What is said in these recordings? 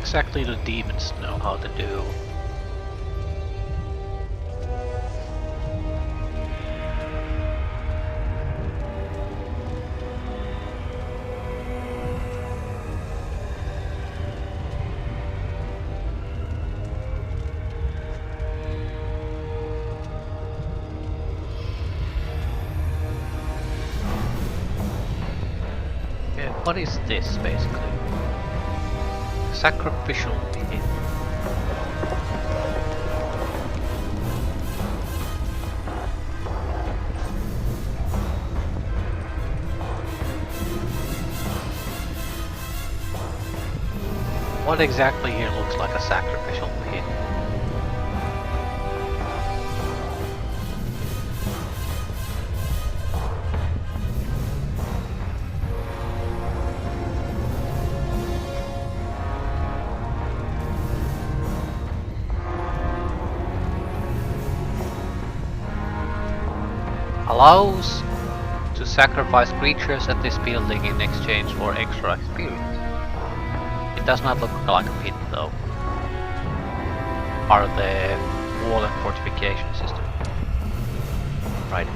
exactly do demons know how to do? Yeah, what is this basically? Sacrificial pit. What exactly here looks like a sacrificial pit? Allows to sacrifice creatures at this building in exchange for extra experience. It does not look like a pit though. Part of the wall and fortification system. Right.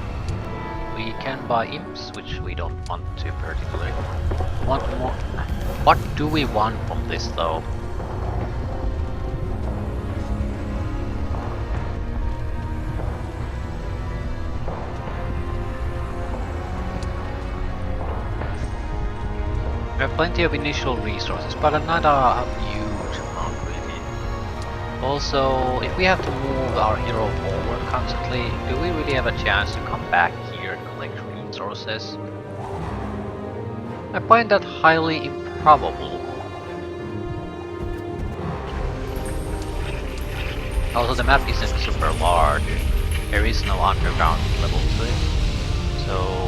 We can buy imps, which we don't want to particularly. Want more? What do we want from this though? We have plenty of initial resources, but not a huge amount really. Also, if we have to move our hero forward constantly, do we really have a chance to come back here and collect resources? I find that highly improbable. Also, the map isn't super large. There is no underground level to it, so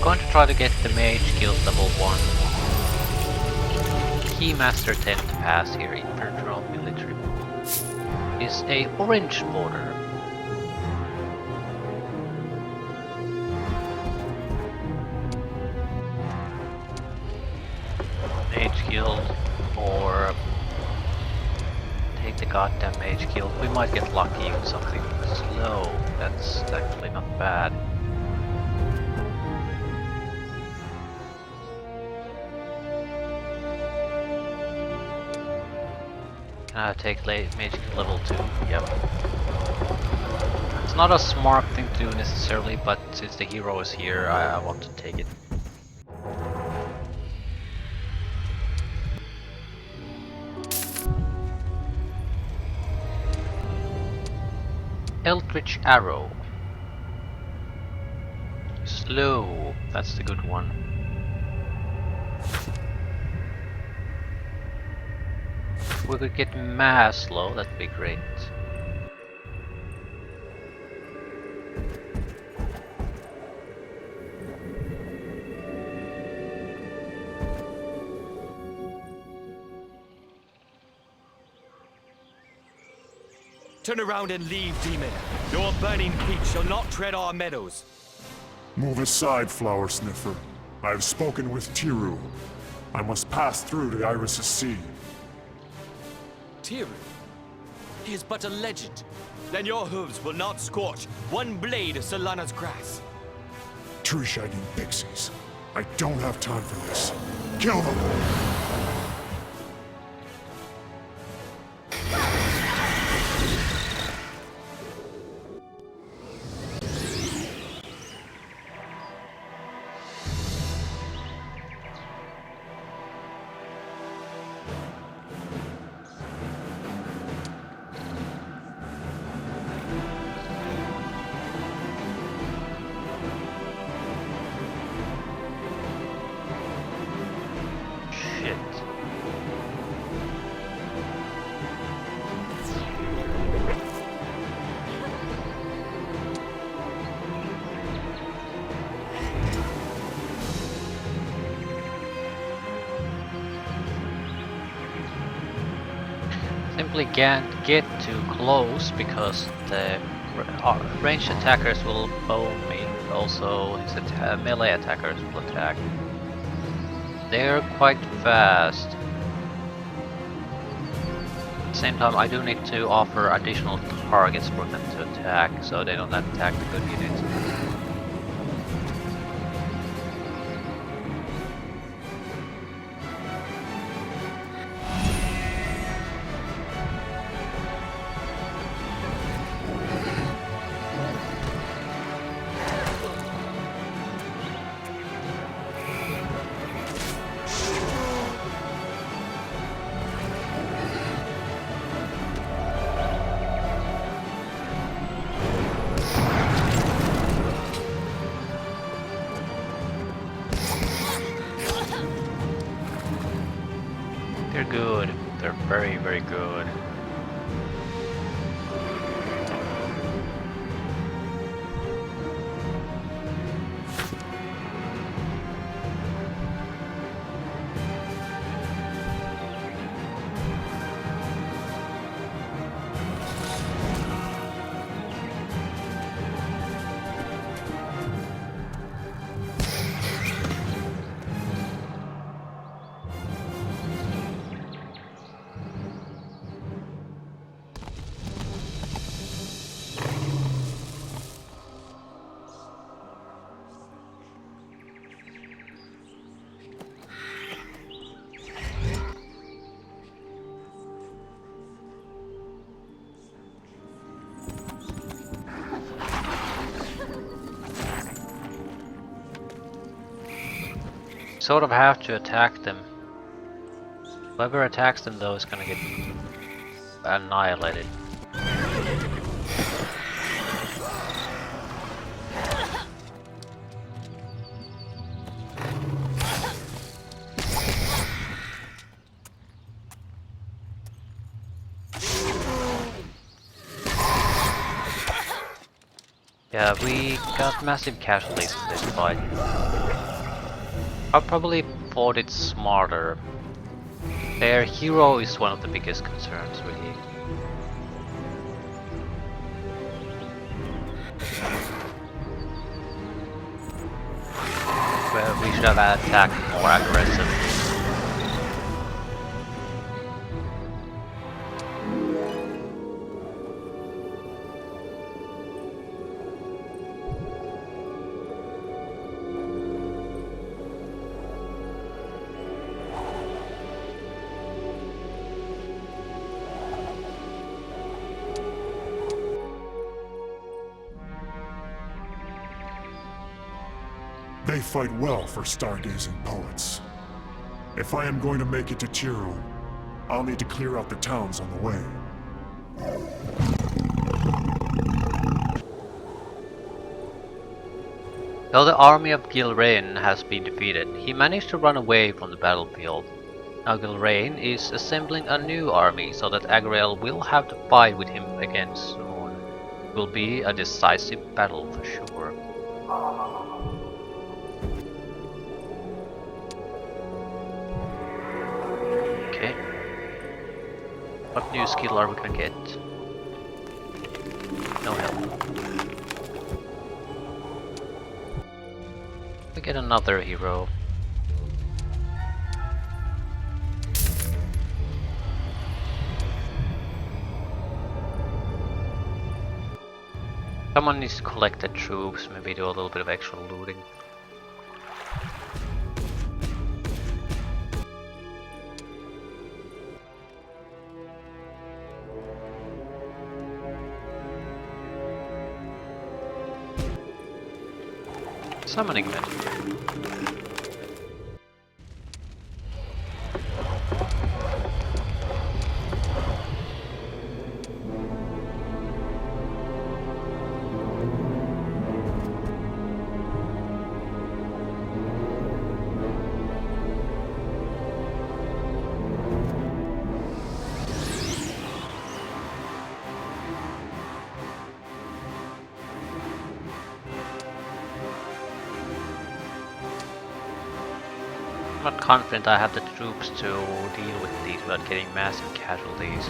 going to try to get the mage guild level 1. Keymaster 10 to pass here in Inferno military. Is a orange border. Mage guild or take the goddamn mage guild. We might get lucky with something slow. That's actually not bad. Can I take mage guild level 2? Yep. It's not a smart thing to do necessarily, but since the hero is here, I want to take it. Eldritch Arrow. Slow, that's the good one. If we could get mass slow, that'd be great. Turn around and leave, demon. Your burning feet shall not tread our meadows. Move aside, Flower Sniffer. I have spoken with Tiru. I must pass through to Iris' Sea. Tiru? He is but a legend. Then your hooves will not scorch one blade of Solana's grass. Tree-shagging pixies. I don't have time for this. Kill them! Simply can't get too close because the ranged attackers will bone me. Also, his melee attackers will attack. They're quite fast. At the same time, I do need to offer additional targets for them to attack, so they don't attack the good units. They're good. They're very, very good. Sort of have to attack them. Whoever attacks them though is gonna get annihilated. Yeah, we got massive casualties in this fight. I probably fought it smarter. Their hero is one of the biggest concerns, really. Well, we should have attacked more aggressively. They fight well for stargazing poets. If I am going to make it to Tiru, I'll need to clear out the towns on the way. Though the army of Gilrain has been defeated, he managed to run away from the battlefield. Now Gilrain is assembling a new army so that Agriel will have to fight with him again soon. It will be a decisive battle for sure. Okay. What new skill are we gonna get? No help. We get another hero. Someone needs to collect the troops, maybe do a little bit of extra looting. Summoning menu. not confident I have the troops to deal with these without getting massive casualties.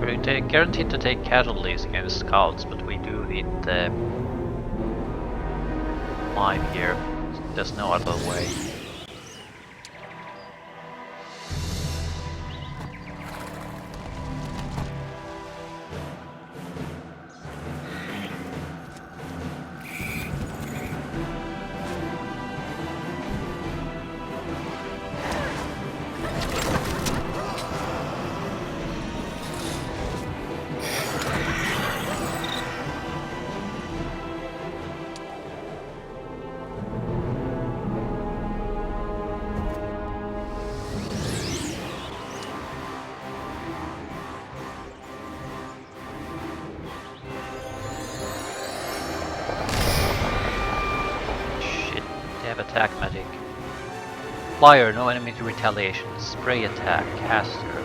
We're guaranteed to take casualties against scouts, but we do need the mine here. There's no other way. Attack magic. Flyer, no enemy to retaliation. Spray attack, caster.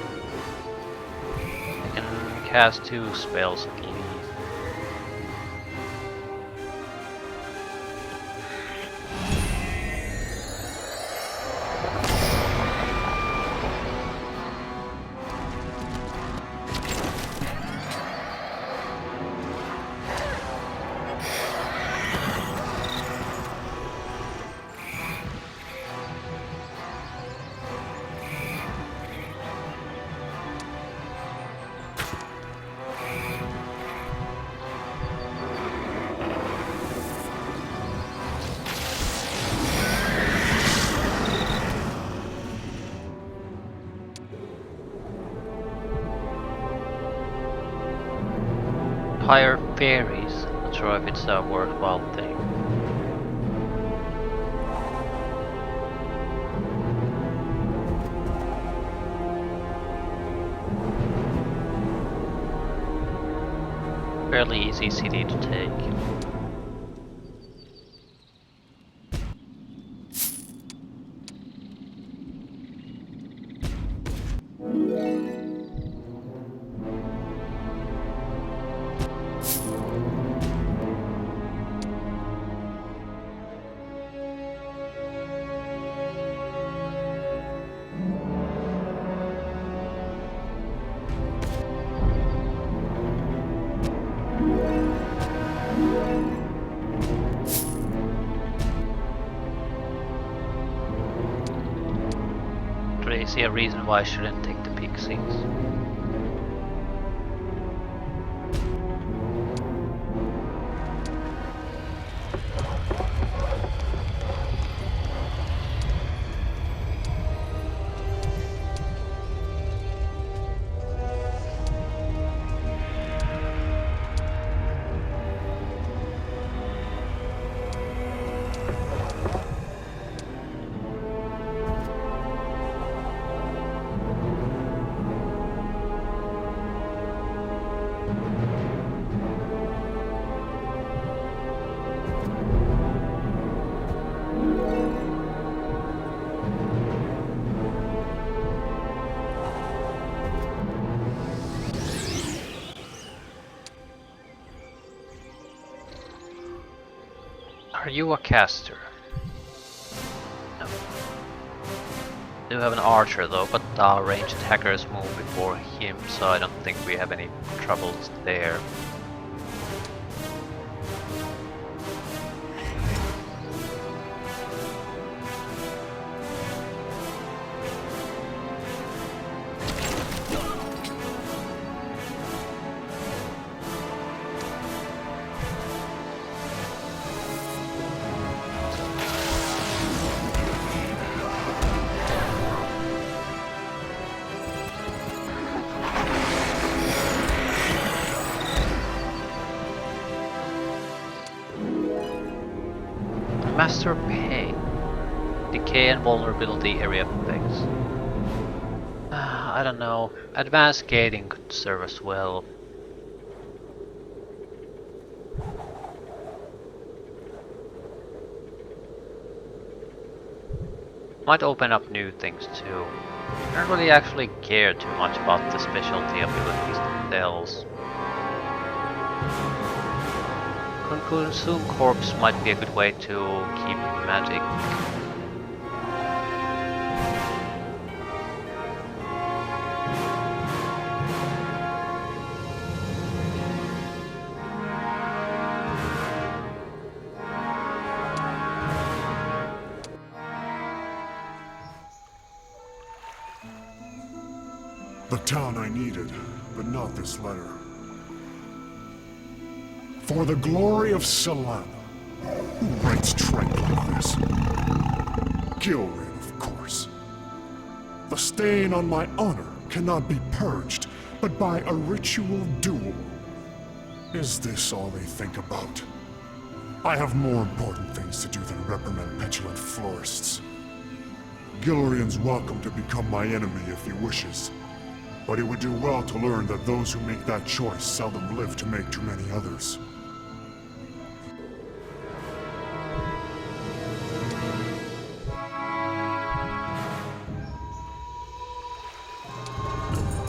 I can cast 2 spells at least. Hire fairies. Not sure if it's a worthwhile thing. Fairly easy city to take. Do you see a reason why I shouldn't take the pixies? Are you a caster? No. Do have an archer though, but our ranged attackers move before him, so I don't think we have any troubles there. Master Pain. Decay and vulnerability area effects. I don't know. Advanced gating could serve as well. Might open up new things too. I don't really actually care too much about the specialty abilities themselves. Consume corpse might be a good way to keep magic. The town I needed, but not this letter. For the glory of Solana. Who writes tripe like this? Gilrian, of course. The stain on my honor cannot be purged, but by a ritual duel. Is this all they think about? I have more important things to do than reprimand petulant florists. Gilrian's welcome to become my enemy if he wishes. But he would do well to learn that those who make that choice seldom live to make too many others.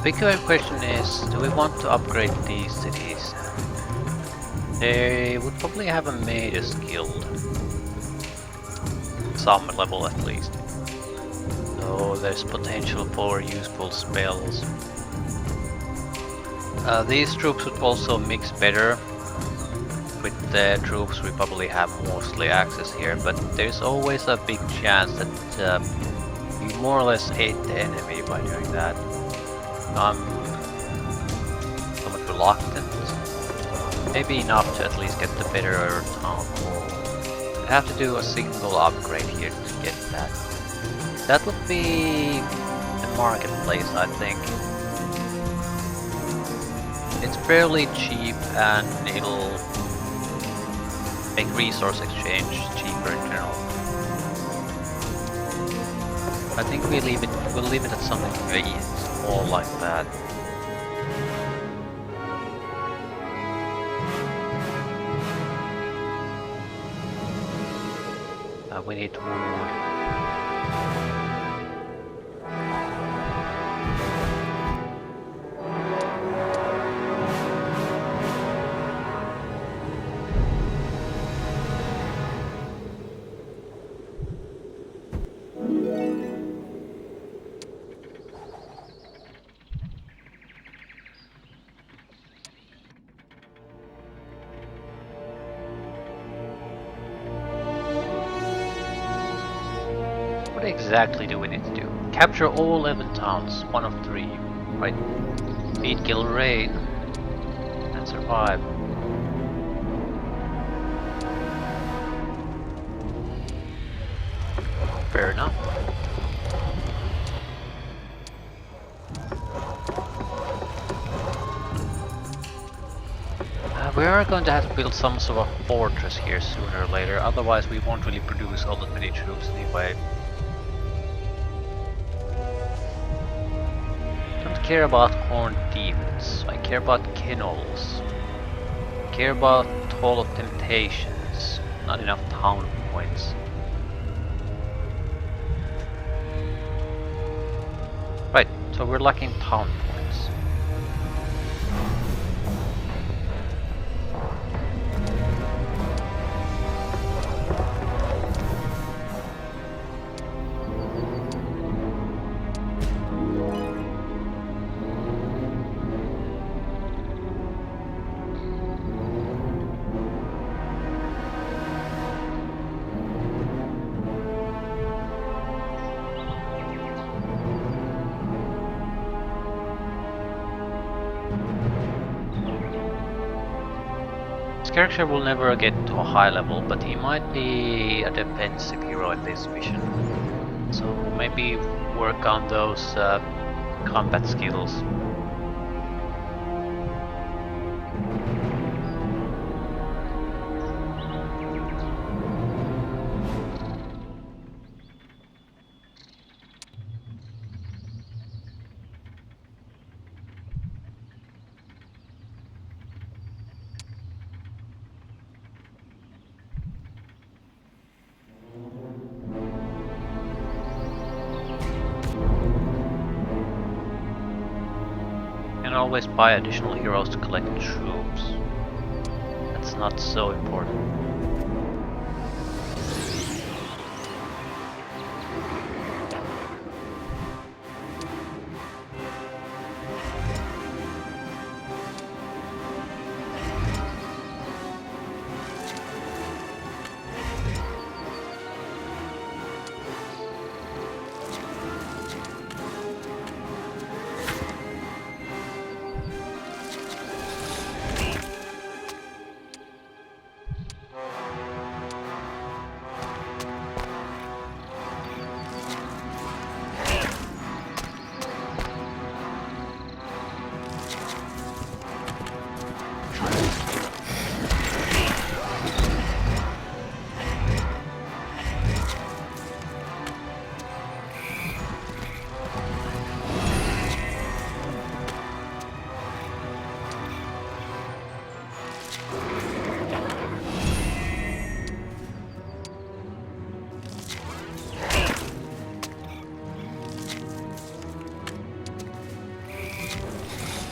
Bigger question is, do we want to upgrade these cities? They would probably have a Magus guild. Some level at least. So there's potential for useful spells. These troops would also mix better with the troops we probably have mostly access here, but there's always a big chance that you more or less hate the enemy by doing that. I'm somewhat reluctant. Maybe enough to at least get the better town hall. I have to do a single upgrade here to get that. That would be the marketplace, I think. It's fairly cheap and it'll make resource exchange cheaper in general. I think we'll leave it at something very small like that. We need wood. What exactly do we need to do? Capture all 11 towns, 1 of 3. Right. Beat Gilrain and survive. Fair enough. We are going to have to build some sort of fortress here sooner or later, otherwise we won't really produce all that many troops anyway. Don't care about horned demons, I care about kennels. I care about Hall of Temptations, not enough town points. Right, so we're lacking town points. This character will never get to a high level, but he might be a defensive hero in this mission. So maybe work on those combat skills. always buy additional heroes to collect troops. That's not so important.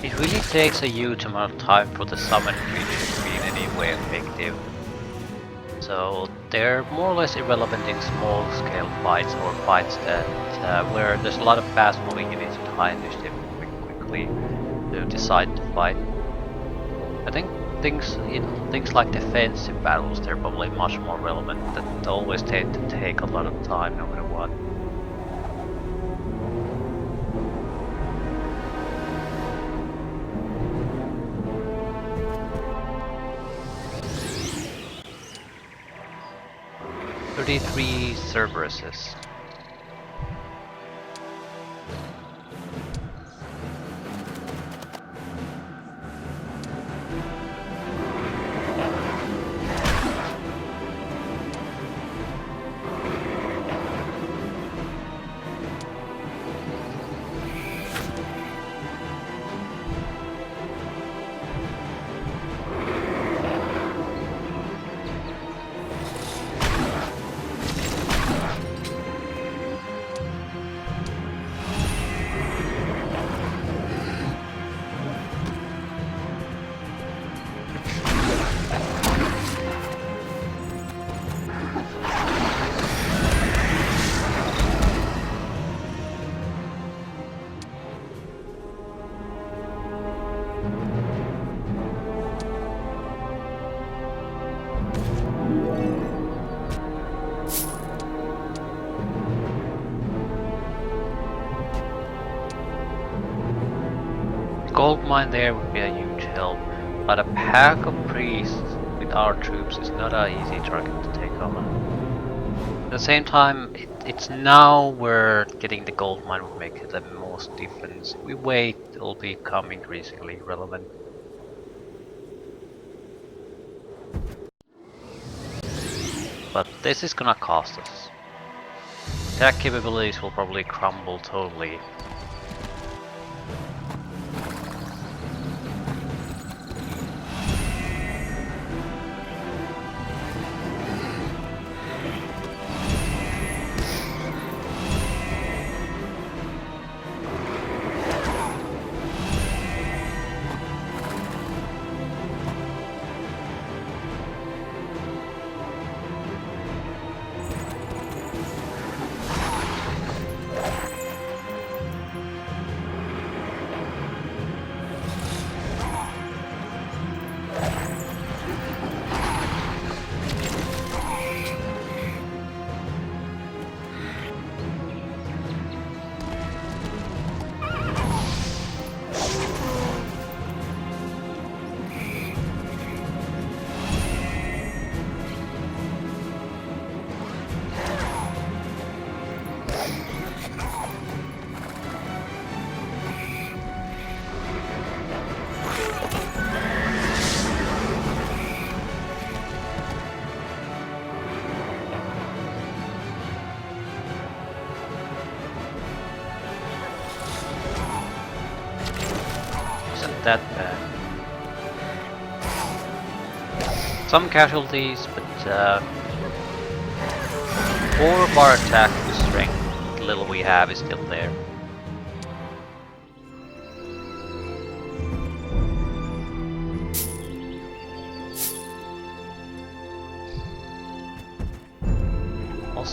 It really takes a huge amount of time for the summon creatures to be in any way effective. So they're more or less irrelevant in small scale fights or fights that where there's a lot of fast moving units with high initiative moving quickly to decide to fight. I think things like defensive battles, they're probably much more relevant, that always tend to take a lot of time no matter what. "33 Cerberuses." Gold mine there would be a huge help, but a pack of priests with our troops is not an easy target to take on. At the same time, it's now where getting the gold mine would make the most difference. If we wait, it'll become increasingly relevant. But this is gonna cost us. Attack capabilities will probably crumble totally. That bad. Some casualties, but 4 of our attack strength, the little we have, is still there.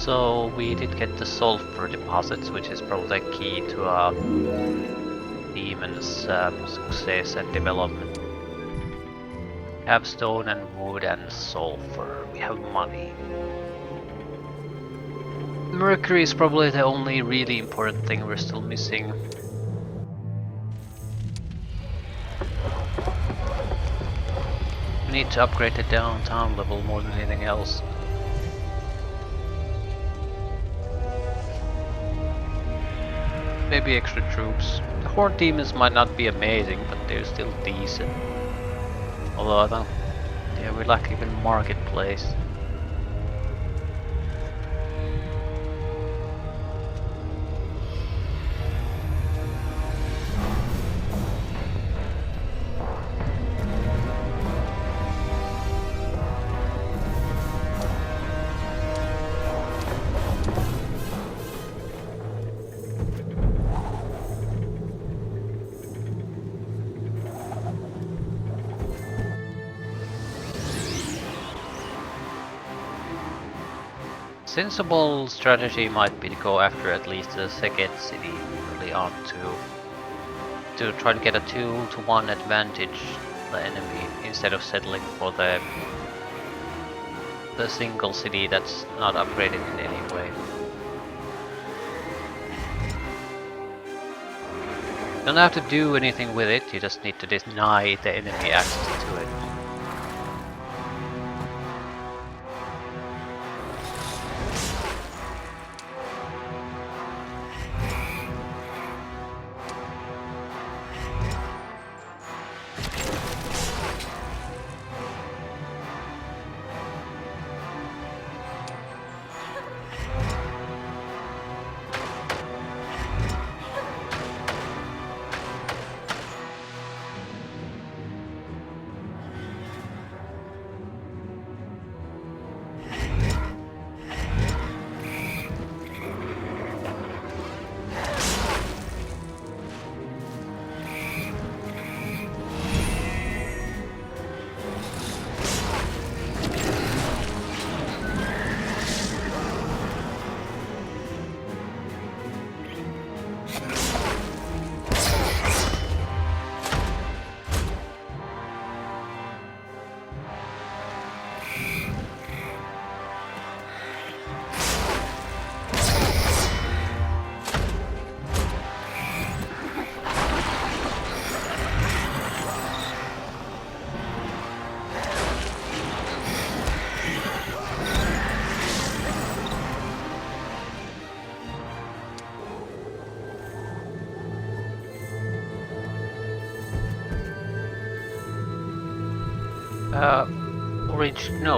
Also, we did get the sulfur deposits, which is probably the key to demon's success and development. We have stone and wood and sulfur. We have money. Mercury is probably the only really important thing we're still missing. We need to upgrade the downtown level more than anything else. Maybe extra troops. The Horde demons might not be amazing, but they're still decent. Although I don't... Yeah, we lack even marketplace. Sensible strategy might be to go after at least the second city early on to try to get a 2-to-1 advantage the enemy instead of settling for the single city that's not upgraded in any way. You don't have to do anything with it, you just need to deny the enemy access to it.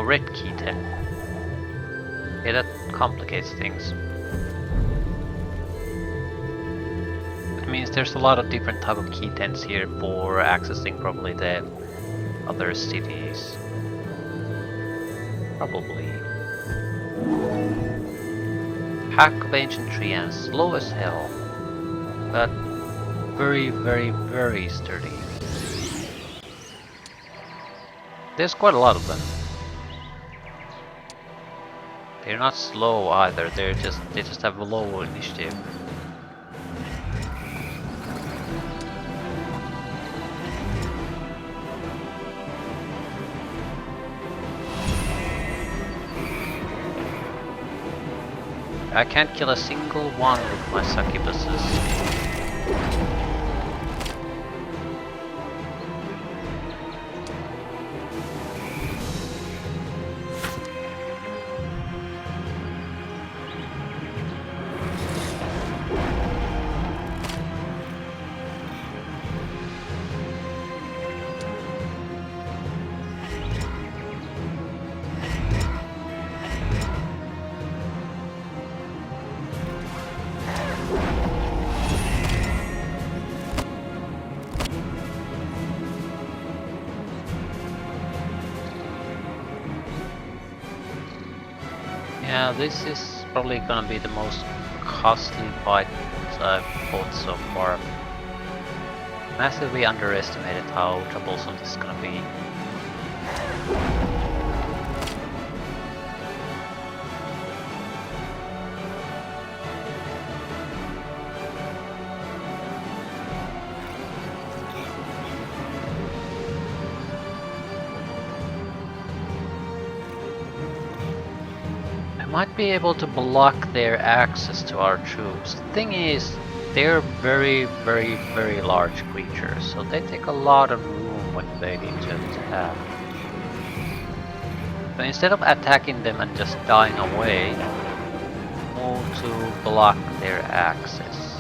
Red key 10. Yeah, that complicates things. It means there's a lot of different type of key 10s here for accessing probably the other cities. Probably. Hack of Ancient Treants, slow as hell, but very, very, very sturdy. There's quite a lot of them. They're not slow either, they just have a low initiative. I can't kill a single one with my succubuses. Yeah, this is probably gonna be the most costly fight I've fought so far. Massively underestimated how troublesome this is gonna be. might be able to block their access to our troops. The thing is, they're very, very, very large creatures, so they take a lot of room when they need to attack. So instead of attacking them and just dying away, move to block their access.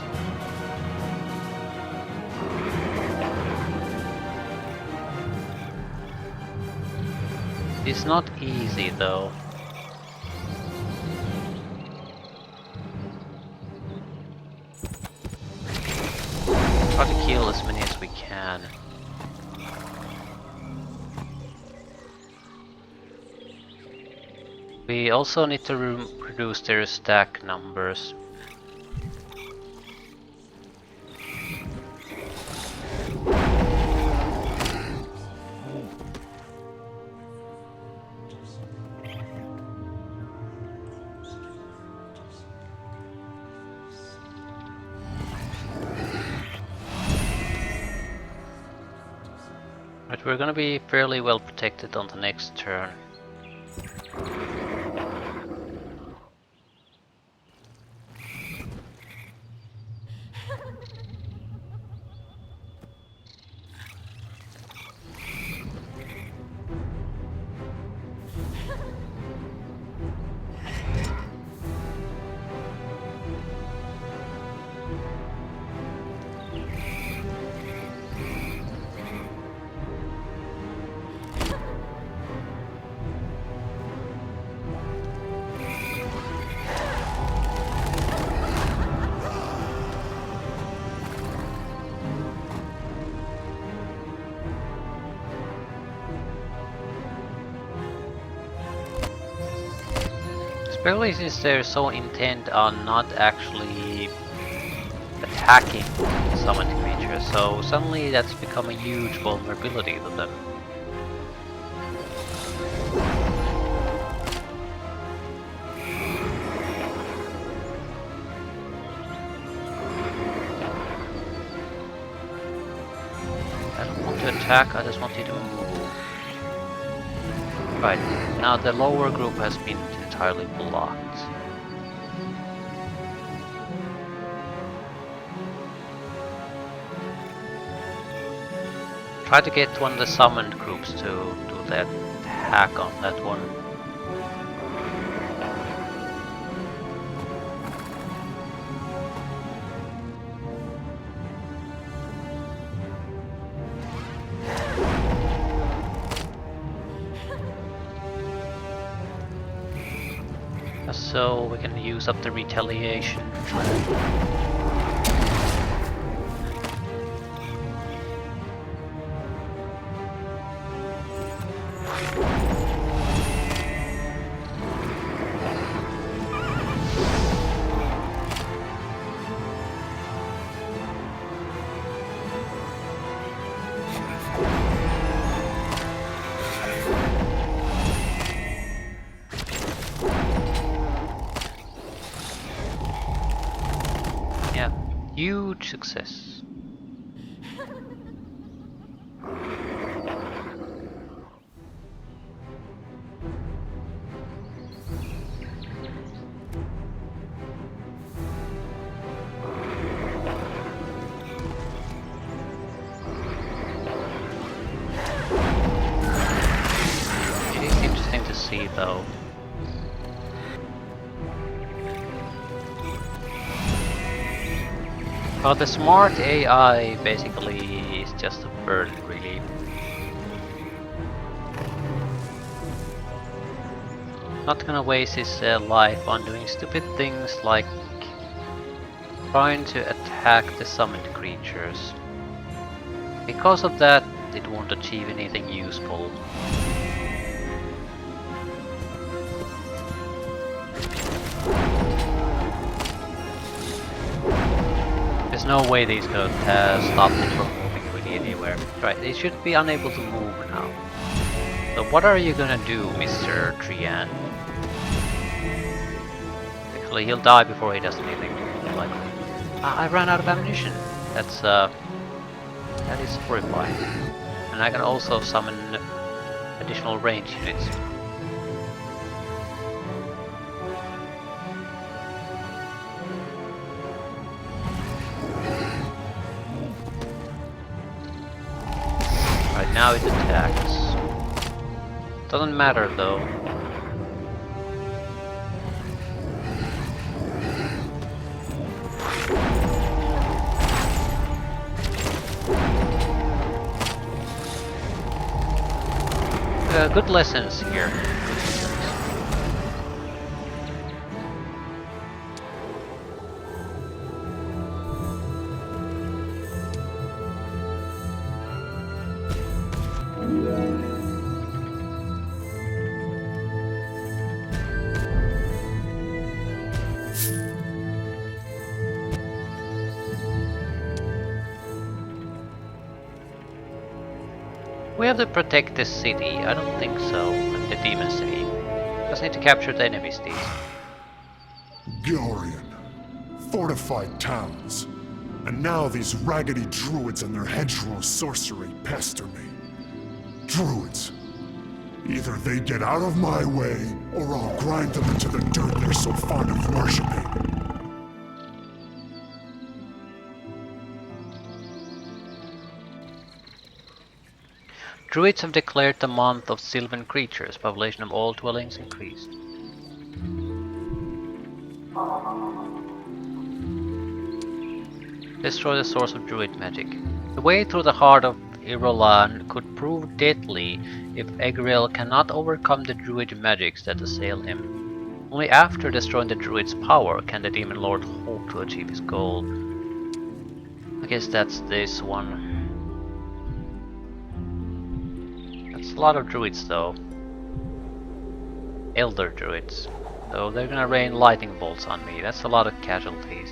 It's not easy though. Try to kill as many as we can. We also need to reduce their stack numbers. Right, we're gonna be fairly well protected on the next turn. Especially since they're so intent on not actually attacking summoned creatures, so suddenly that's become a huge vulnerability to them. I don't want to attack, I just want you to move. Right, now the lower group has been entirely blocked. Try to get one of the summoned groups to do that hack on that one. So we can use up the retaliation. Huge success. It is interesting to see though. Well, the smart AI basically is just a bird, really. Not gonna waste his life on doing stupid things like trying to attack the summoned creatures. Because of that, it won't achieve anything useful. There's no way these could stop them from moving really anywhere. Right, they should be unable to move now. So what are you gonna do, Mr. Trian? Actually, he'll die before he does anything. Like, I ran out of ammunition. That is horrifying. And I can also summon additional range units. now it attacks. Doesn't matter though. Good lessons here. We have to protect this city. I don't think so. The demon city. Just need to capture the enemy cities. Gilrian. Fortified towns. And now these raggedy druids and their hedgerow sorcery pester me. Druids. Either they get out of my way, or I'll grind them into the dirt they're so fond of worshipping. Druids have declared the month of sylvan creatures. Population of all dwellings increased. Destroy the source of druid magic. The way through the heart of Irolan could prove deadly if Egriel cannot overcome the druid magics that assail him. Only after destroying the druid's power can the demon lord hope to achieve his goal. I guess that's this one. That's a lot of druids though. Elder druids. So they're gonna rain lightning bolts on me. That's a lot of casualties.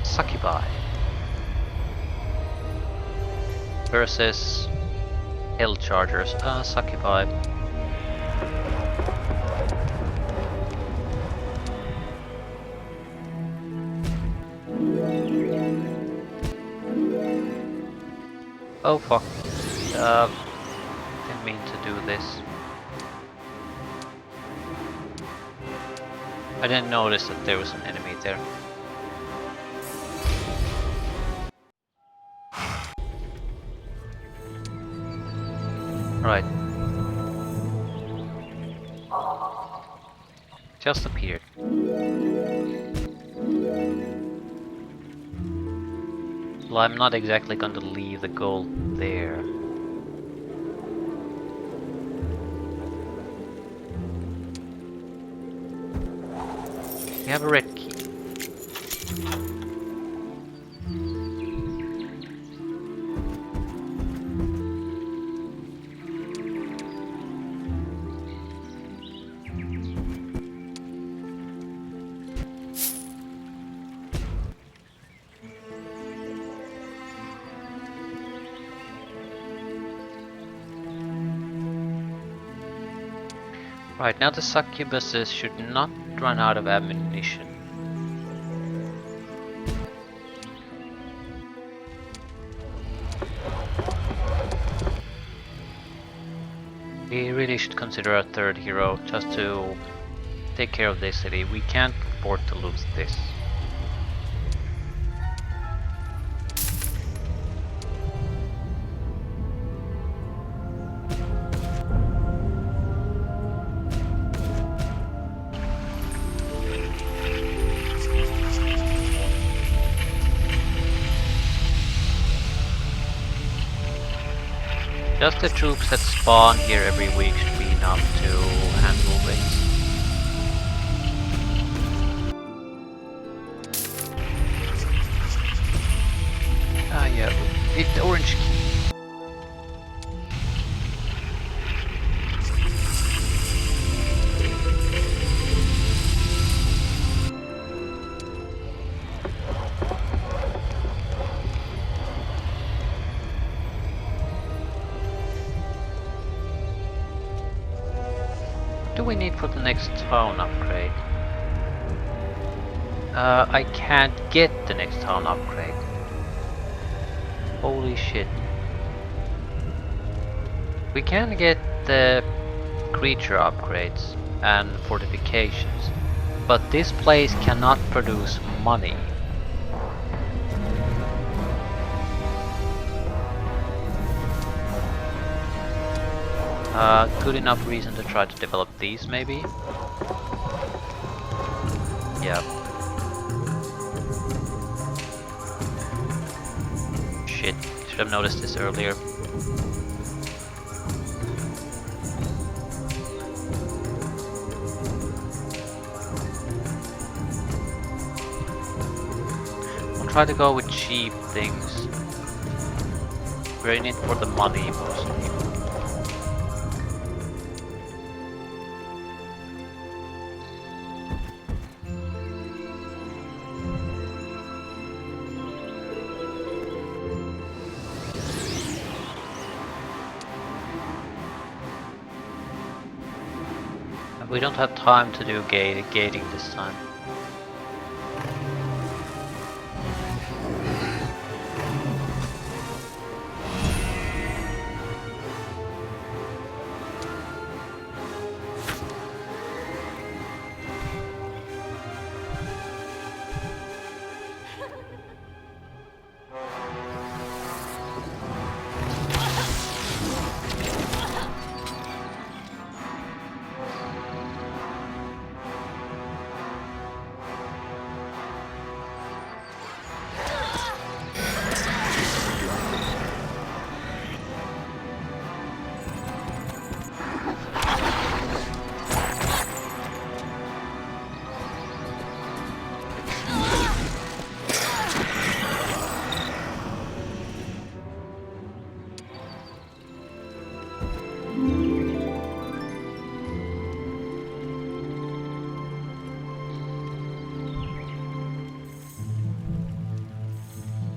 Succubi versus Hell Chargers. Succubi. Oh fuck. Didn't mean to do this. I didn't notice that there was an enemy there. Right. Just appeared. Well, I'm not exactly going to leave the gold there. We have a red key. Right, now the succubuses should not run out of ammunition. We really should consider a third hero just to take care of this city. We can't afford to lose this. Just the troops that spawn here every week should be enough to handle this. Ah yeah, it's the orange key. What do we need for the next town upgrade? I can't get the next town upgrade. Holy shit. We can get the creature upgrades and fortifications, but this place cannot produce money. Good enough reason to try to develop these, maybe? Yeah. Shit, should have noticed this earlier. I'll try to go with cheap things. We're in it for the money mostly. We don't have time to do gating this time.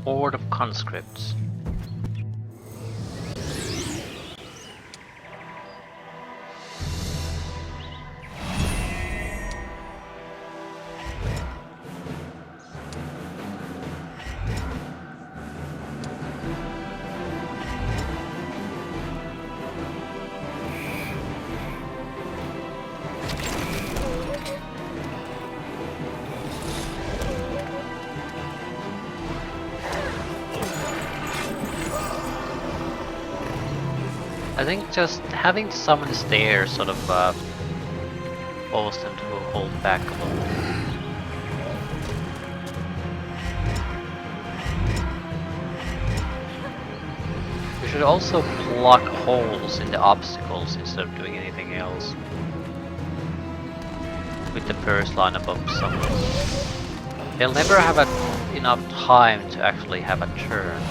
Horde of conscripts. I think just having summons there sort of forced them to hold back a little. We should also block holes in the obstacles instead of doing anything else. With the first line above summons. They'll never have enough time to actually have a turn.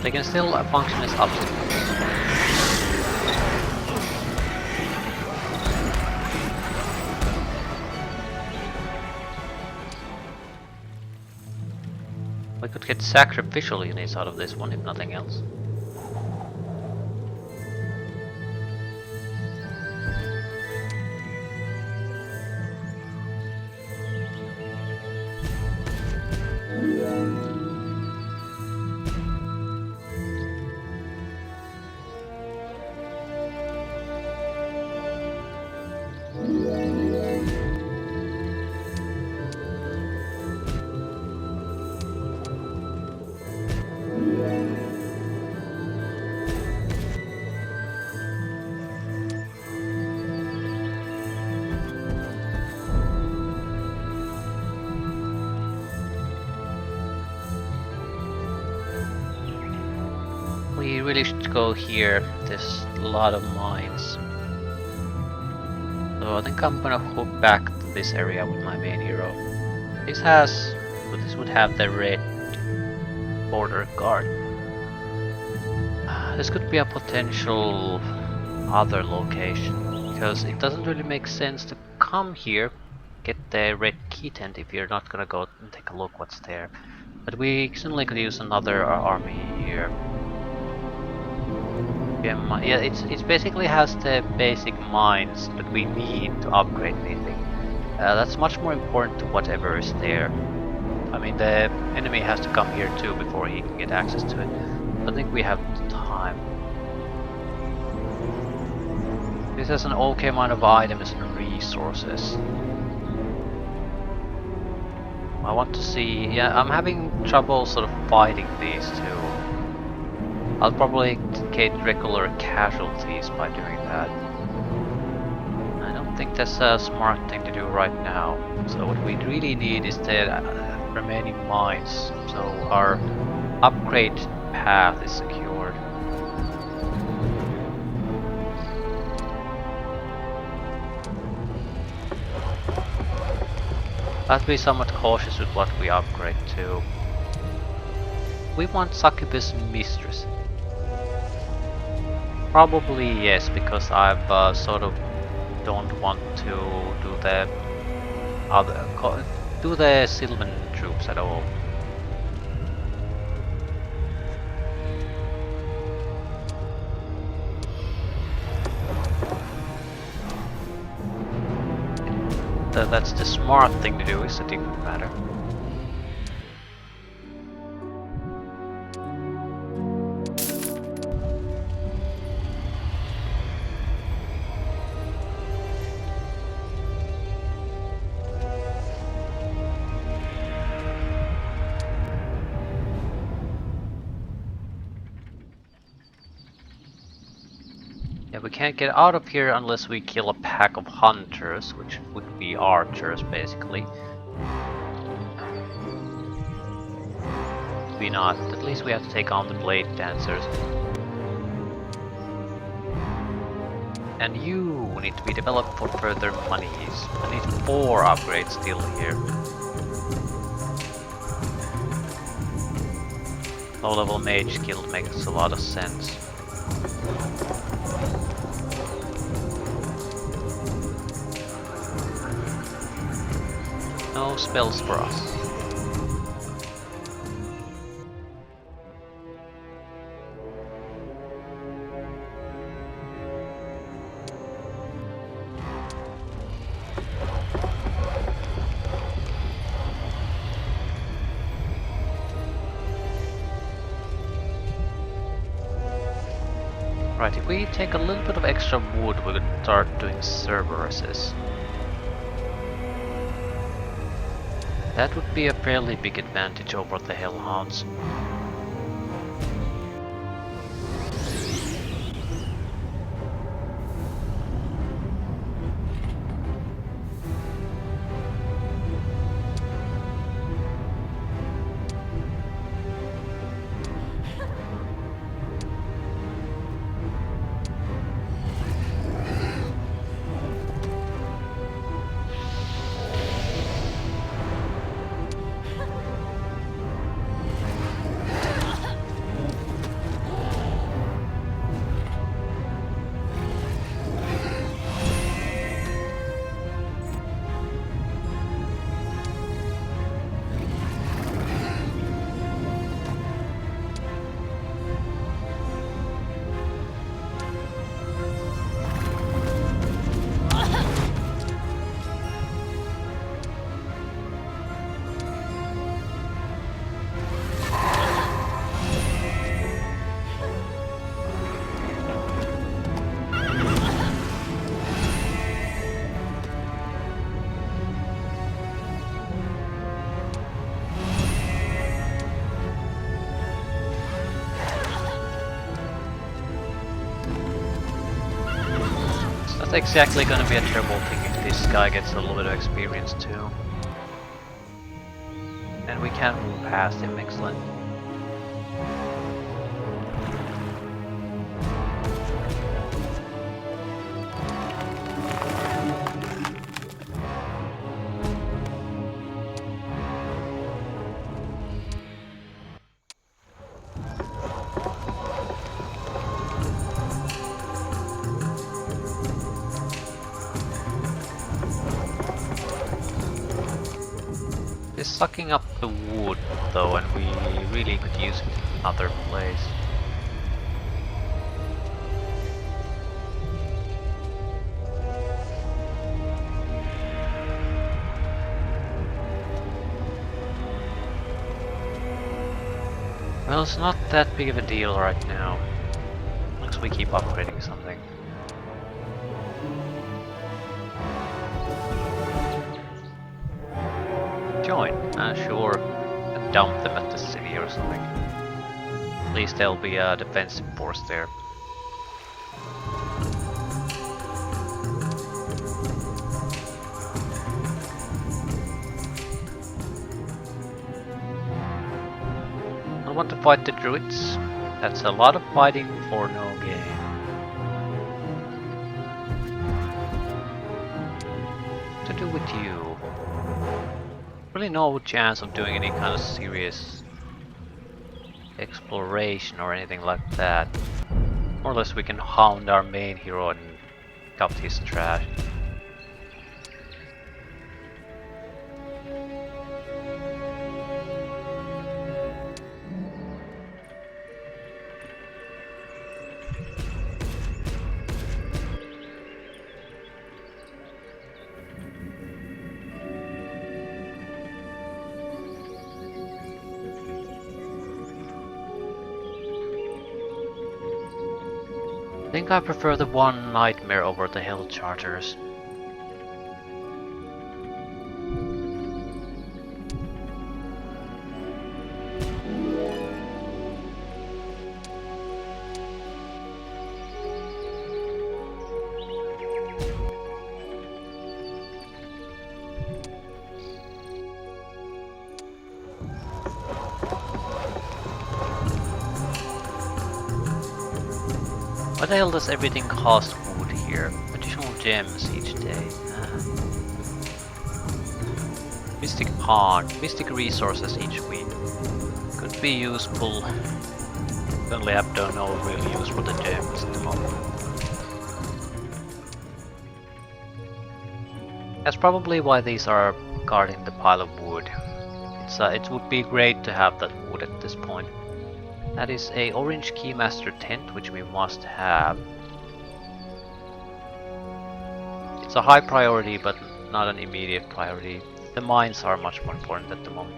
They can still function as obstacles. We could get sacrificial units out of this one if nothing else. We really should go here. There's a lot of mines. So I think I'm gonna hook back to this area with my main hero. This would have the red border guard. This could be a potential other location, because it doesn't really make sense to come here, get the red key tent if you're not gonna go and take a look what's there. But we certainly could use another army here. Yeah, it basically has the basic mines that we need to upgrade anything. That's much more important to whatever is there. I mean, the enemy has to come here too before he can get access to it. I think we have time. This has an okay amount of items and resources. I want to see... Yeah, I'm having trouble sort of fighting these two. I'll probably get regular casualties by doing that. I don't think that's a smart thing to do right now. So what we really need is the remaining mines, so our upgrade path is secured. Let's be somewhat cautious with what we upgrade to. We want Succubus Mistress. Probably yes, because I've sort of don't want to do the Sylvan troops at all. That's the smart thing to do, is a different matter. Yeah, we can't get out of here unless we kill a pack of hunters, which would be archers basically. Maybe not, at least we have to take on the blade dancers. And you need to be developed for further monies. I need 4 upgrades still here. Low level mage guild makes a lot of sense. No spells for us. Right, if we take a little bit of extra wood, we could start doing Cerberuses. That would be a fairly big advantage over the Hellhounds. That's exactly gonna be a terrible thing if this guy gets a little bit of experience too. And we can't move past him, excellent. It's sucking up the wood though, and we really could use it in another place. Well, it's not that big of a deal right now, as long as we keep upgrading something. Join, sure, and dump them at the city or something. least there'll be a defensive force there. I want to fight the druids. That's a lot of fighting for no gain. What to do with you? Really no chance of doing any kind of serious exploration or anything like that. More or less we can hound our main hero and cut his trash. I think I prefer the one nightmare over the hell charters. Why the hell does everything cost wood here? Additional gems each day. Mystic Pond, mystic resources each week. Could be useful. Only have no real use for the gems at the moment. That's probably why these are guarding the pile of wood. It would be great to have that wood at this point. That is a orange keymaster tent, which we must have. It's a high priority, but not an immediate priority. The mines are much more important at the moment.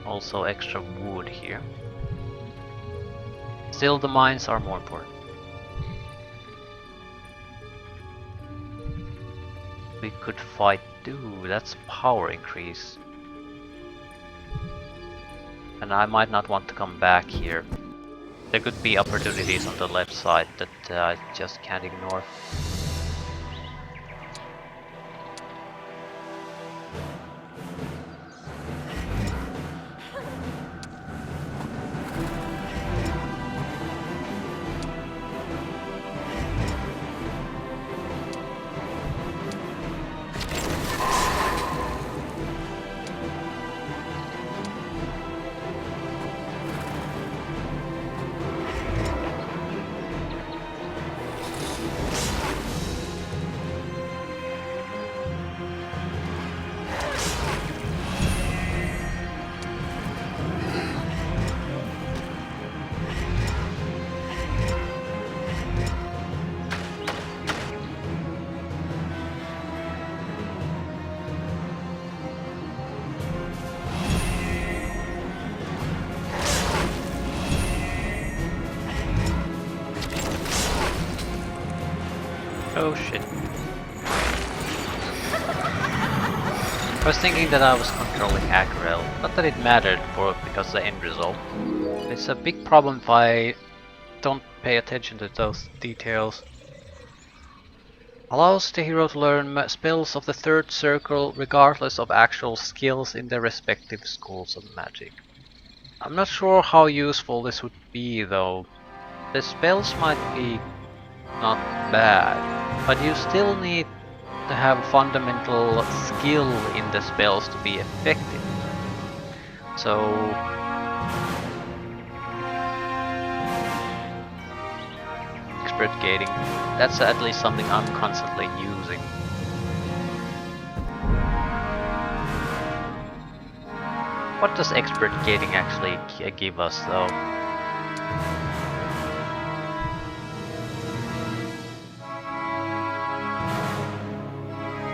Also extra wood here. Still, the mines are more important. We could fight. Ooh, that's power increase. And I might not want to come back here. There could be opportunities on the left side that I just can't ignore. Oh shit. I was thinking that I was controlling Agrel. Not that it mattered because of the end result. It's a big problem if I don't pay attention to those details. Allows the hero to learn spells of the third circle regardless of actual skills in their respective schools of magic. I'm not sure how useful this would be though. The spells might be not bad, but you still need to have fundamental skill in the spells to be effective. So expert gating, that's at least something I'm constantly using. What does expert gating actually give us though?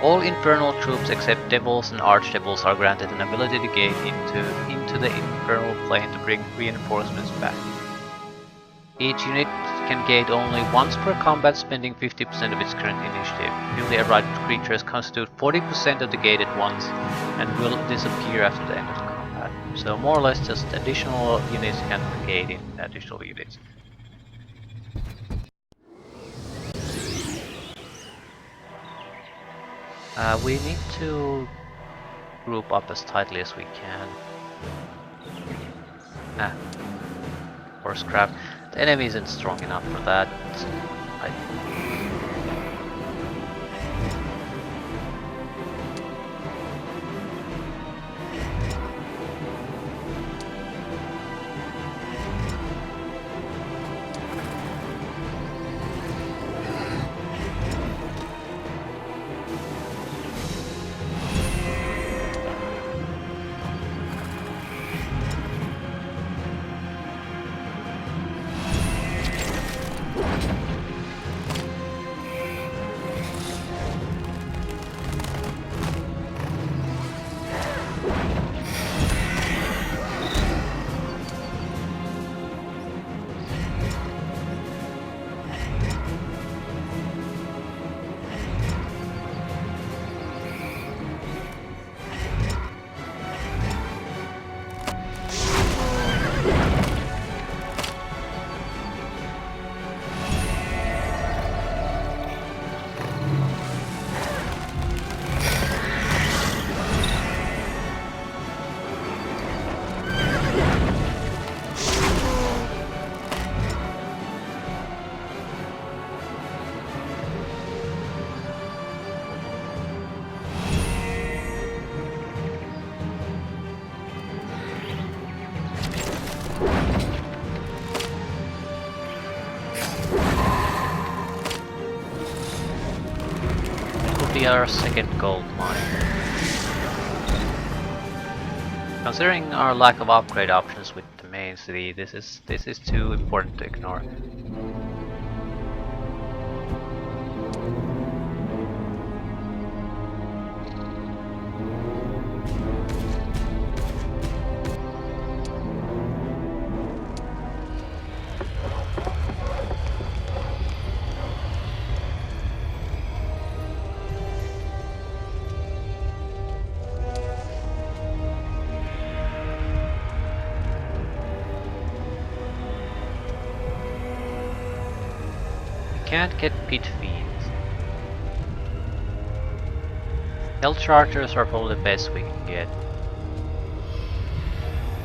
All infernal troops except devils and archdevils are granted an ability to gate into the infernal plane to bring reinforcements back. Each unit can gate only once per combat, spending 50% of its current initiative. Newly arrived creatures constitute 40% of the gated ones and will disappear after the end of the combat. So more or less just additional units can gate in additional units. We need to group up as tightly as we can. Horse craft. The enemy isn't strong enough for that. Our second gold mine. Considering our lack of upgrade options with the main city, this is too important to ignore. Can't get pit feeds. Health chargers are probably the best we can get.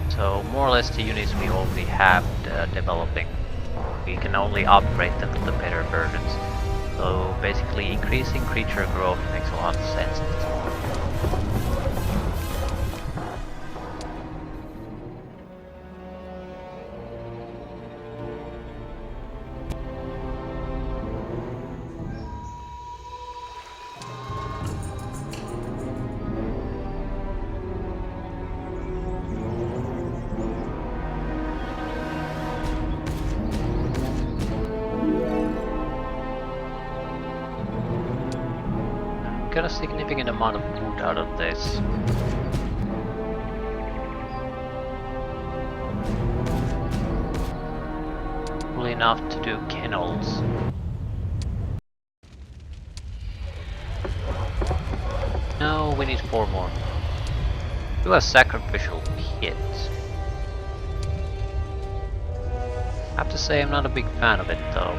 So more or less the units we already have developing, we can only upgrade them to the better versions. So basically increasing creature growth makes a lot of sense at this point. Got a significant amount of wood out of this. Probably enough to do kennels. No, we need 4 more. Do a sacrificial pit. I have to say I'm not a big fan of it though.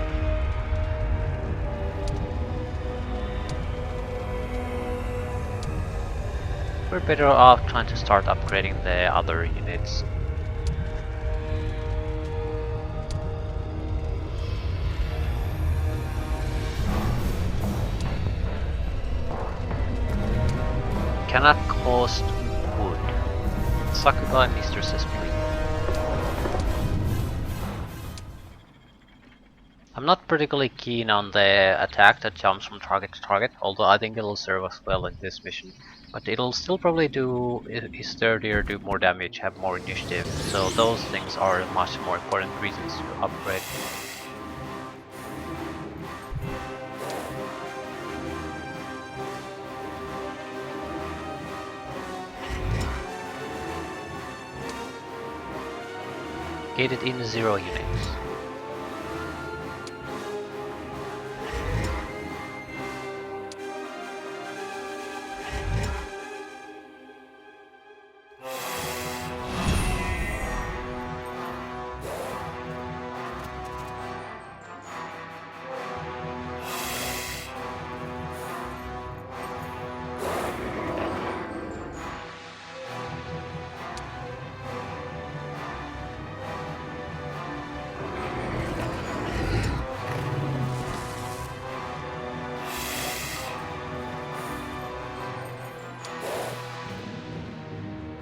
We're better off trying to start upgrading the other units. Cannot cost wood. Sakuba and Mr. Cesspit. I'm not particularly keen on the attack that jumps from target to target, although I think it'll serve us well in this mission. But it'll still probably is sturdier, do more damage, have more initiative, so those things are much more important reasons to upgrade. Gated in 0 units.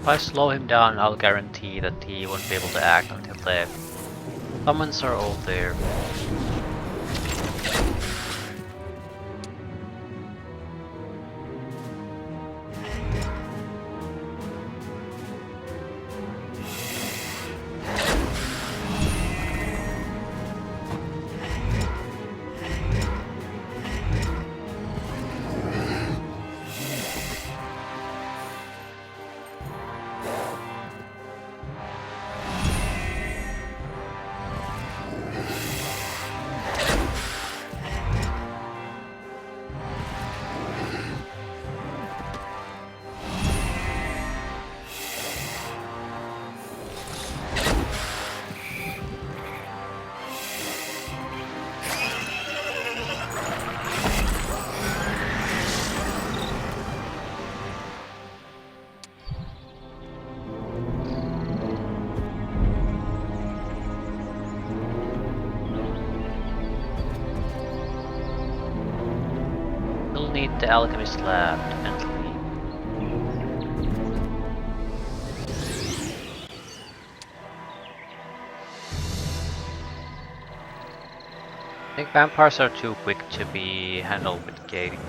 If I slow him down, I'll guarantee that he won't be able to act until the summons are all there. We'll need the alchemist lab, definitely. I think vampires are too quick to be handled with gating.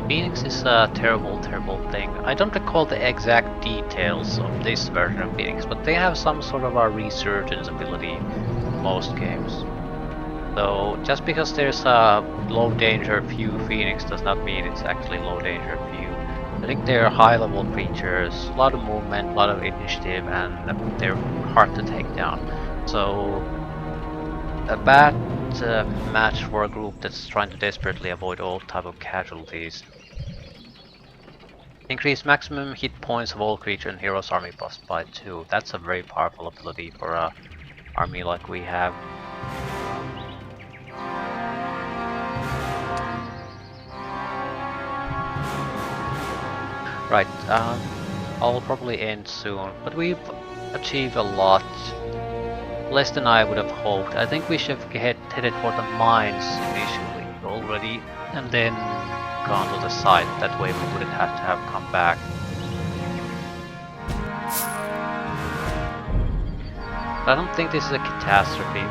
Phoenix is a terrible, terrible thing. I don't recall the exact details of this version of Phoenix, but they have some sort of a resurgence ability in most games. So just because there's a low danger few Phoenix does not mean it's actually low danger few. I think they're high level creatures, a lot of movement, a lot of initiative, and they're hard to take down. So a bad match for a group that's trying to desperately avoid all type of casualties. Increase maximum hit points of all creature in hero's army plus by 2. That's a very powerful ability for a army like we have. Right, I'll probably end soon, but we've achieved a lot. Less than I would have hoped. I think we should have headed for the mines initially already, and then gone to the side. That way we wouldn't have to have come back. I don't think this is a catastrophe.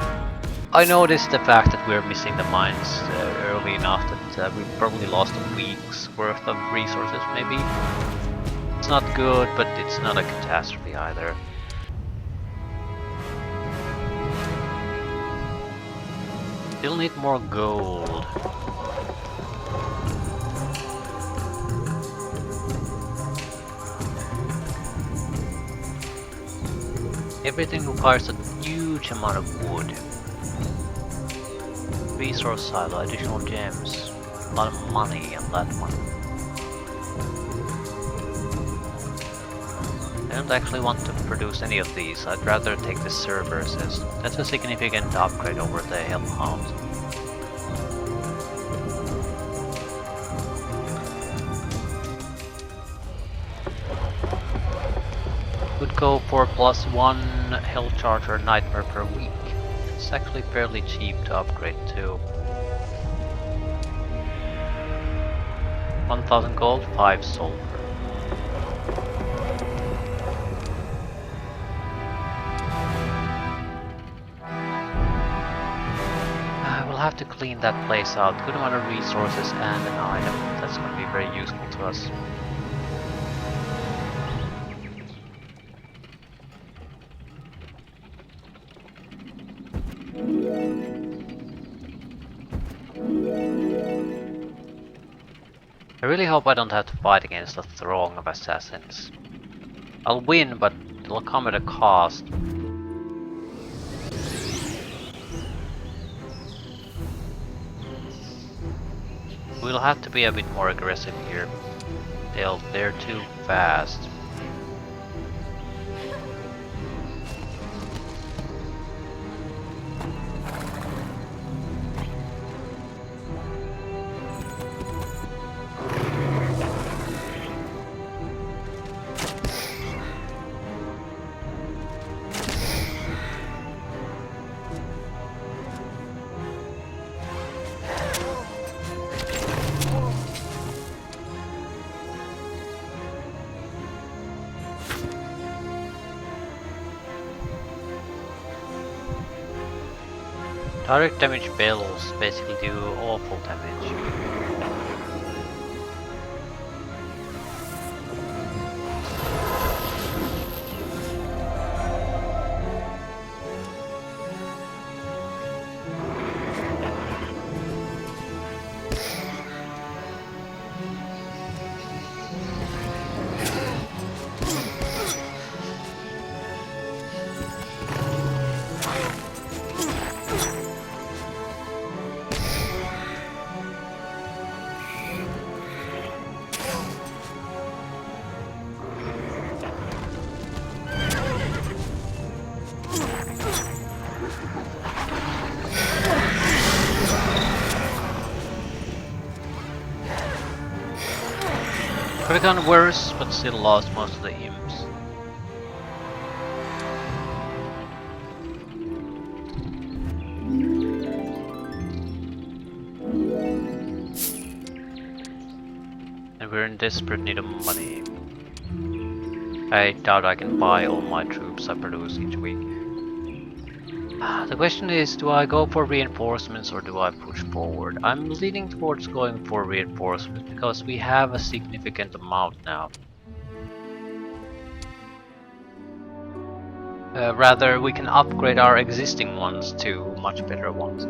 I noticed the fact that we're missing the mines early enough that we probably lost a week's worth of resources maybe. It's not good, but it's not a catastrophe either. Still need more gold. Everything requires a huge amount of wood. Resource silo, additional gems, a lot of money on that one. I don't actually want to produce any of these, I'd rather take the servers as that's a significant upgrade over the Hellhound. Could go for +1 Hell Charger Nightmare per week. It's actually fairly cheap to upgrade to. 1000 gold, 5 sulfur. We'll have to clean that place out. Good amount of resources and an item. That's going to be very useful to us. hope I don't have to fight against a throng of assassins. I'll win, but it'll come at a cost. We'll have to be a bit more aggressive here. They're too fast. Direct damage bells basically do awful damage. Could have gone worse, but still lost most of the imps. And we're in desperate need of money. I doubt I can buy all my troops I produce each week. The question is, do I go for reinforcements or do I push forward? I'm leaning towards going for reinforcements because we have a significant amount now. Rather, we can upgrade our existing ones to much better ones.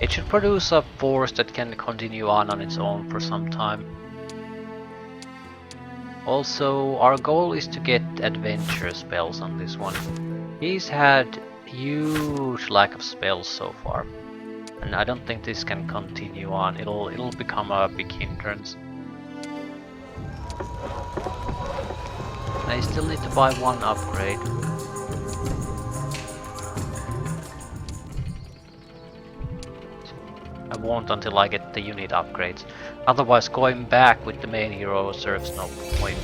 It should produce a force that can continue on its own for some time. Also, our goal is to get adventure spells on this one. He's had huge lack of spells so far, and I don't think this can continue on. It'll become a big hindrance. I still need to buy one upgrade. I won't until I get the unit upgrades. Otherwise, going back with the main hero serves no point.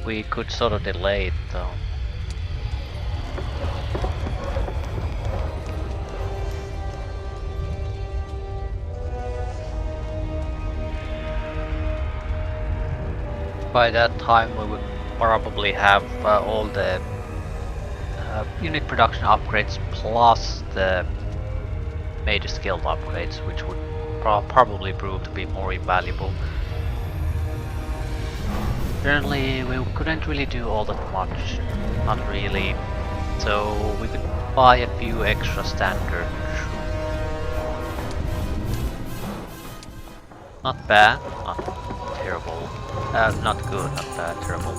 We could sort of delay it though. By that time we would probably have all the unit production upgrades plus the major skill upgrades, which would probably prove to be more invaluable. Currently we couldn't really do all that much, not really, so we could buy a few extra standard. Not bad, not terrible, not good, not bad, terrible.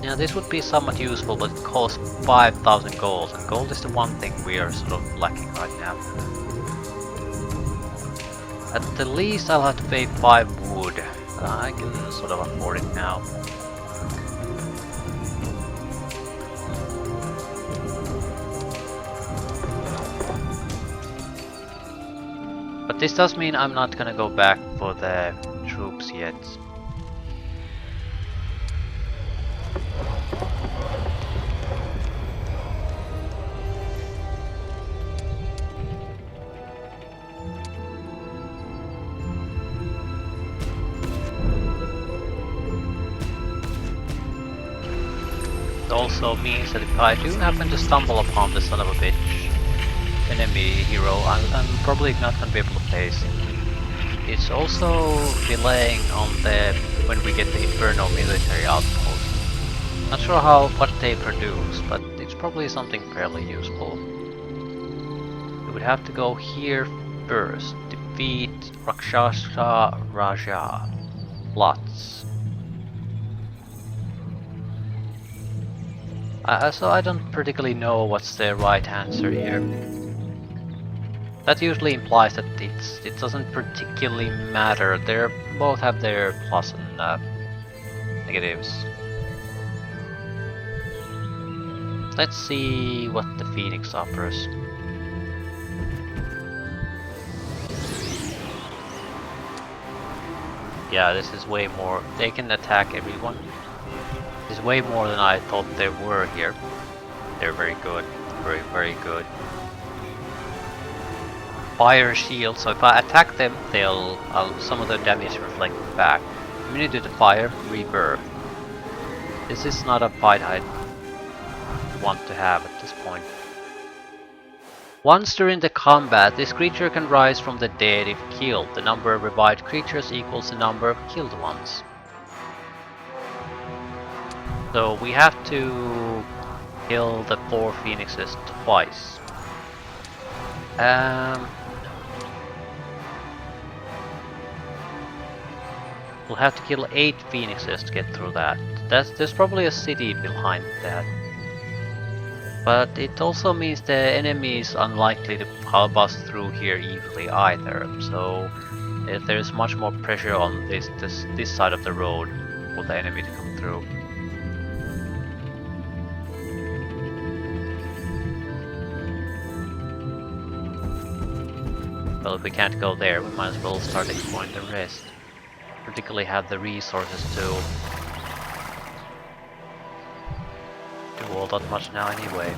Yeah, this would be somewhat useful, but it costs 5,000 gold, and gold is the one thing we are sort of lacking right now. At the least I'll have to pay 5 wood, but I can sort of afford it now. But this does mean I'm not gonna go back for the troops yet. It also means that if I do happen to stumble upon the son of a bitch, enemy hero, I'm probably not gonna be able to place. It's also delaying on the when we get the Inferno military outpost. Not sure what they produce, but it's probably something fairly useful. We would have to go here first. Defeat Rakshasa Raja. Lots. So I don't particularly know what's the right answer here. That usually implies that it doesn't particularly matter. They both have their plus and negatives. Let's see what the Phoenix offers. Yeah, this is way more. They can attack everyone. This is way more than I thought they were here. They're very good. Very, very good. Fire shield, so if I attack them, some of the damage reflect back. Immunity to fire, rebirth. This is not a fight I want to have at this point. Once during the combat, this creature can rise from the dead if killed. The number of revived creatures equals the number of killed ones. So we have to kill the 4 phoenixes twice. We'll have to kill 8 phoenixes to get through that. There's probably a city behind that. But it also means the enemy is unlikely to bust through here easily either. So there's much more pressure on this side of the road for the enemy to come through. Well, if we can't go there, we might as well start exploring the rest. Particularly have the resources to do all that much now anyway.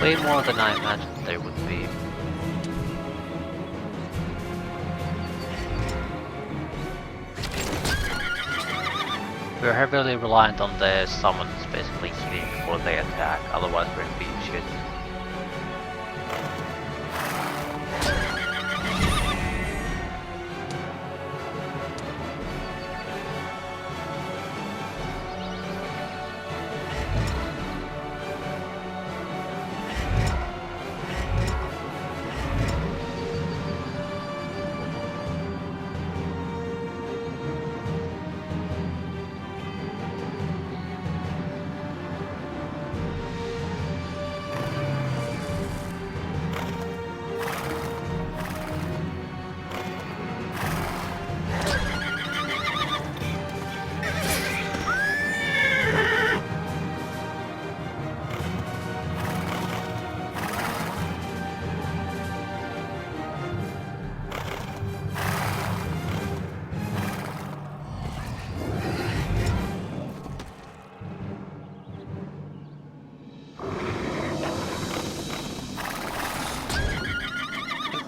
Way more than I imagined there would be. We're heavily reliant on the summons basically healing before they attack, otherwise we're in deep shit.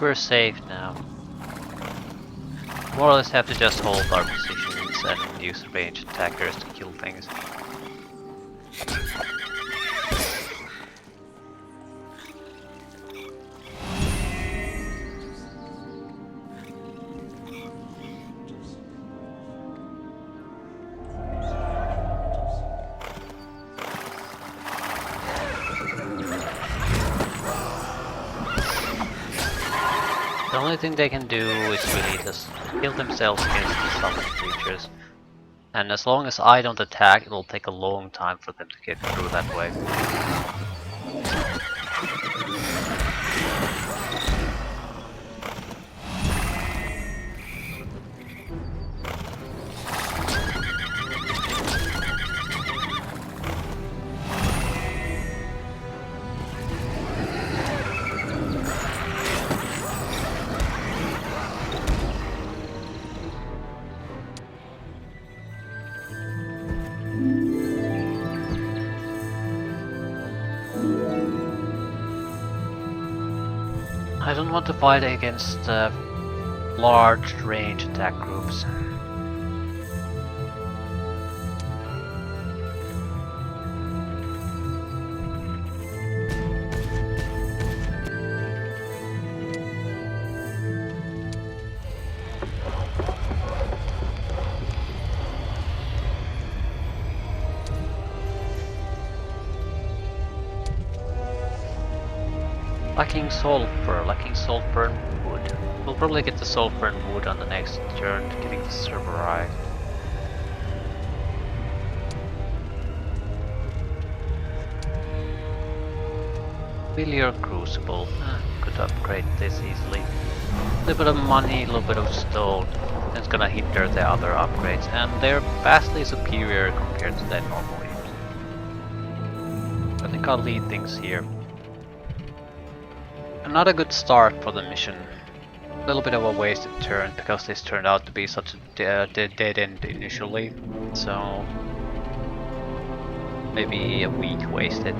We're safe now. More or less have to just hold our positions and use ranged attackers to kill things. The only thing they can do is really just kill themselves against the summoned creatures. And as long as I don't attack, it'll take a long time for them to get through that way. I don't want to fight against large range attack groups. Lacking sulfur and wood. We'll probably get the sulfur and wood on the next turn, getting the server right. Failure Crucible. Could upgrade this easily. A little bit of money, a little bit of stone. It's gonna hinder the other upgrades, and they're vastly superior compared to their normal use. I think I'll lead things here. Not a good start for the mission. A little bit of a wasted turn because this turned out to be such a dead end initially. So maybe a week wasted.